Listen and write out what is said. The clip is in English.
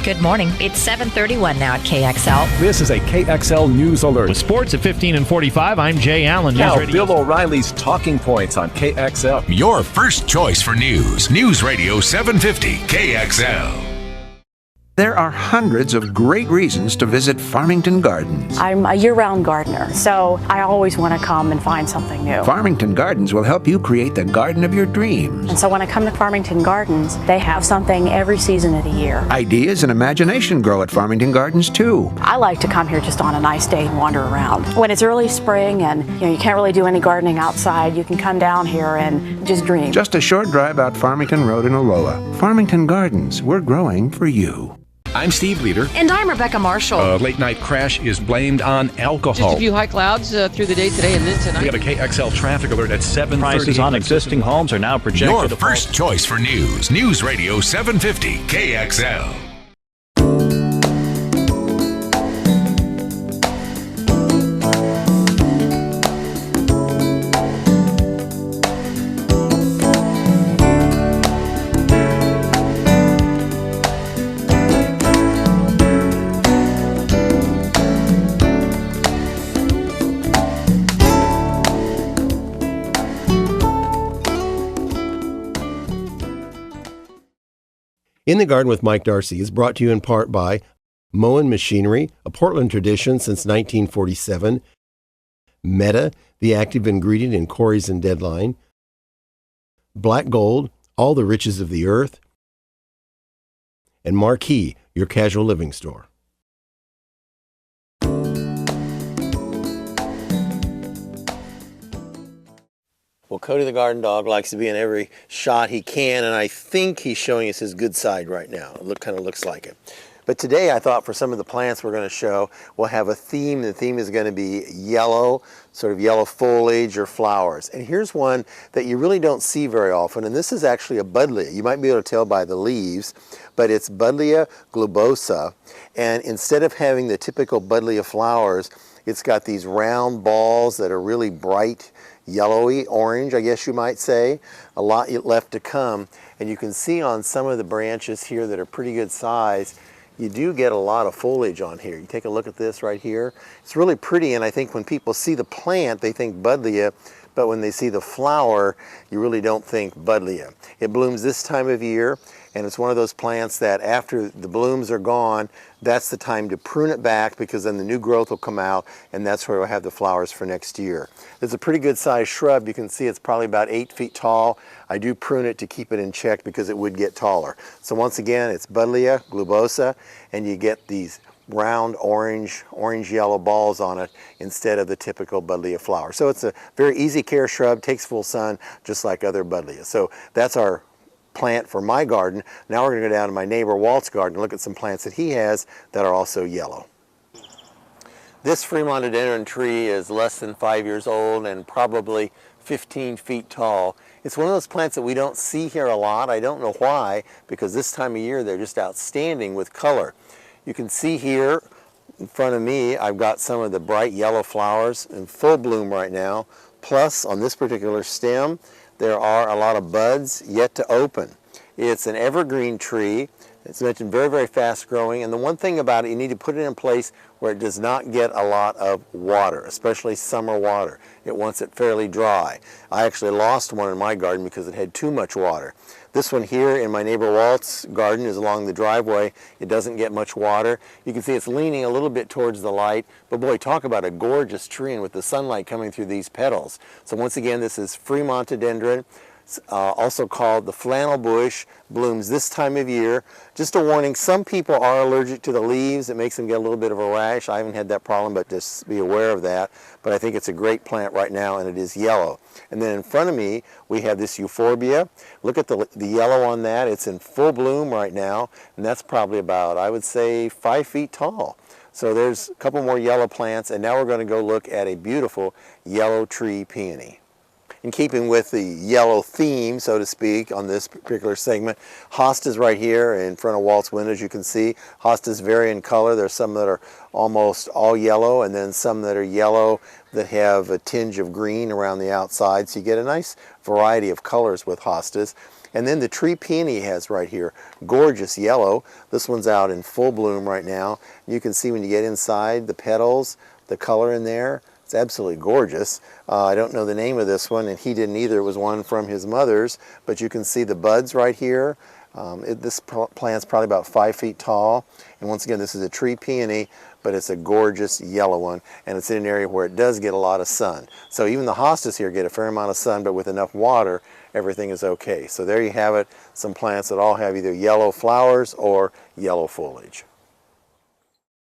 Good morning. It's 7:31 now at KXL. This is a KXL News Alert. With sports at 15 and 45, I'm Jay Allen. Now, News Radio. Bill O'Reilly's Talking Points on KXL. Your first choice for news. News Radio 750 KXL. There are hundreds of great reasons to visit Farmington Gardens. I'm a year-round gardener, so I always want to come and find something new. Farmington Gardens will help you create the garden of your dreams. And so when I come to Farmington Gardens, they have something every season of the year. Ideas and imagination grow at Farmington Gardens too. I like to come here just on a nice day and wander around. When it's early spring and you can't really do any gardening outside, you can come down here and just dream. Just a short drive out Farmington Road in Olola. Farmington Gardens, we're growing for you. I'm Steve Leader. And I'm Rebecca Marshall. A late-night crash is blamed on alcohol. Just a few high clouds through the day today and then tonight. We have a KXL traffic alert at 7:30. Prices on existing homes are now projected Your to first choice for news. News Radio 750 KXL. In the Garden with Mike Darcy is brought to you in part by Moen Machinery, a Portland tradition since 1947, Meta, the active ingredient in Corey's and Deadline, Black Gold, all the riches of the earth, and Marquee, your casual living store. Well, Cody the Garden Dog likes to be in every shot he can, and I think he's showing us his good side right now. It kind of looks like it. But today I thought for some of the plants we're going to show, we'll have a theme. The theme is going to be yellow, sort of yellow foliage or flowers. And here's one that you really don't see very often, and this is actually a buddleia. You might be able to tell by the leaves, but it's Buddleia globosa. And instead of having the typical buddleia flowers, it's got these round balls that are really bright, yellowy orange, I guess you might say. A lot left to come, and you can see on some of the branches here that are pretty good size, you do get a lot of foliage on here. You take a look at this right here. It's really pretty, and I think when people see the plant, they think buddleia, but when they see the flower, you really don't think buddleia. It blooms this time of year, and it's one of those plants that after the blooms are gone, that's the time to prune it back, because then the new growth will come out, and that's where we'll have the flowers for next year. It's a pretty good sized shrub. You can see it's probably about 8 feet tall. I do prune it to keep it in check because it would get taller. So once again, it's Buddleia globosa, and you get these round orange-yellow balls on it instead of the typical buddleia flower. So it's a very easy care shrub, takes full sun, just like other buddleias. So that's our plant for my garden. Now we're going to go down to my neighbor Walt's garden and look at some plants that he has that are also yellow. This Fremontodendron tree is less than 5 years old and probably 15 feet tall. It's one of those plants that we don't see here a lot. I don't know why, because this time of year they're just outstanding with color. You can see here in front of me I've got some of the bright yellow flowers in full bloom right now. Plus on this particular stem there are a lot of buds yet to open. It's an evergreen tree. It's mentioned very, very fast growing, and the one thing about it, you need to put it in a place where it does not get a lot of water, especially summer water. It wants it fairly dry. I actually lost one in my garden because it had too much water. This one here in my neighbor Walt's garden is along the driveway. It doesn't get much water. You can see it's leaning a little bit towards the light, but boy, talk about a gorgeous tree and with the sunlight coming through these petals. So once again, this is Fremontodendron. Also called the flannel bush, blooms this time of year. Just a warning, some people are allergic to the leaves. It makes them get a little bit of a rash. I haven't had that problem, but just be aware of that. But I think it's a great plant right now, and it is yellow. And then in front of me, we have this euphorbia. Look at the yellow on that. It's in full bloom right now, and that's probably about, I would say, 5 feet tall. So there's a couple more yellow plants, and now we're going to go look at a beautiful yellow tree peony. In keeping with the yellow theme, so to speak, on this particular segment, hostas right here in front of Walt's windows, you can see. Hostas vary in color. There's some that are almost all yellow, and then some that are yellow that have a tinge of green around the outside. So you get a nice variety of colors with hostas. And then the tree peony he has right here, gorgeous yellow. This one's out in full bloom right now. You can see when you get inside the petals, the color in there. It's absolutely gorgeous. I don't know the name of this one, and he didn't either. It was one from his mother's, but you can see the buds right here. This plant's probably about 5 feet tall. And once again, this is a tree peony, but it's a gorgeous yellow one, and it's in an area where it does get a lot of sun. So even the hostas here get a fair amount of sun, but with enough water, everything is okay. So there you have it, some plants that all have either yellow flowers or yellow foliage.